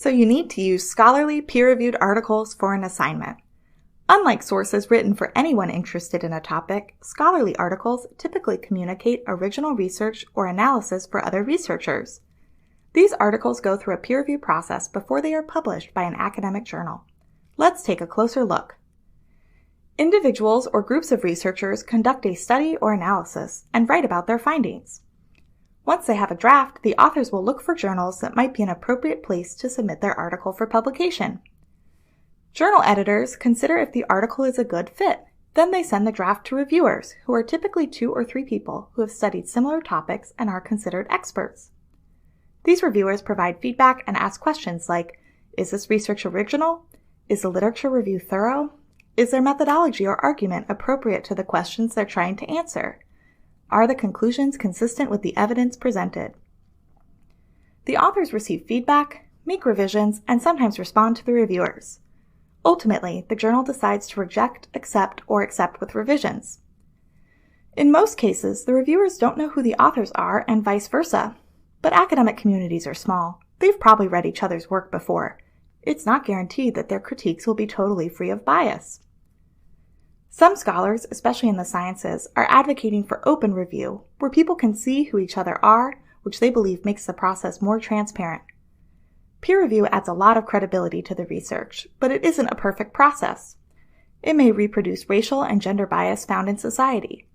so you need to use scholarly peer-reviewed articles for an assignment. Unlike sources written for anyone interested in a topic, scholarly articles typically communicate original research or analysis for other researchers. These articles go through a peer review process before they are published by an academic journal. Let's take a closer look. Individuals or groups of researchers conduct a study or analysis and write about their findings. Once they have a draft, the authors will look for journals that might be an appropriate place to submit their article for publication. Journal editors consider if the article is a good fit. Then they send the draft to reviewers, who are typically 2 or 3 people who have studied similar topics and are considered experts. These reviewers provide feedback and ask questions like, is this research original? Is the literature review thorough? Is their methodology or argument appropriate to the questions they're trying to answer? Are the conclusions consistent with the evidence presented? The authors receive feedback, make revisions, and sometimes respond to the reviewers. Ultimately, the journal decides to reject, accept, or accept with revisions. In most cases, the reviewers don't know who the authors are and vice versa. But academic communities are small. They've probably read each other's work before. It's not guaranteed that their critiques will be totally free of bias. Some scholars, especially in the sciences, are advocating for open review, where people can see who each other are, which they believe makes the process more transparent. Peer review adds a lot of credibility to the research, but it isn't a perfect process. It may reproduce racial and gender bias found in society.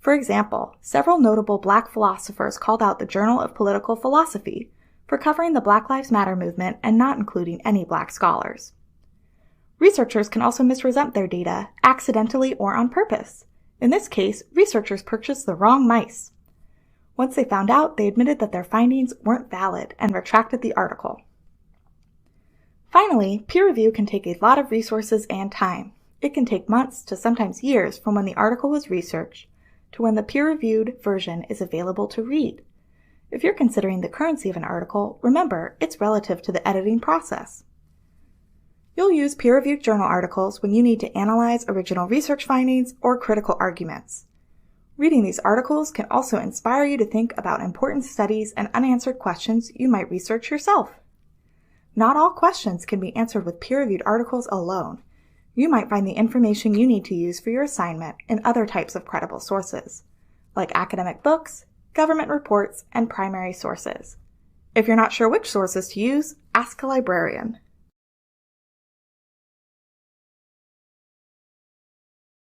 For example, several notable Black philosophers called out the Journal of Political Philosophy for covering the Black Lives Matter movement and not including any Black scholars. Researchers can also misrepresent their data, accidentally or on purpose. In this case, researchers purchased the wrong mice. Once they found out, they admitted that their findings weren't valid and retracted the article. Finally, peer review can take a lot of resources and time. It can take months to sometimes years from when the article was researched to when the peer-reviewed version is available to read. If you're considering the currency of an article, remember it's relative to the editing process. You'll use peer-reviewed journal articles when you need to analyze original research findings or critical arguments. Reading these articles can also inspire you to think about important studies and unanswered questions you might research yourself. Not all questions can be answered with peer-reviewed articles alone. You might find the information you need to use for your assignment in other types of credible sources, like academic books, government reports, and primary sources. If you're not sure which sources to use, ask a librarian.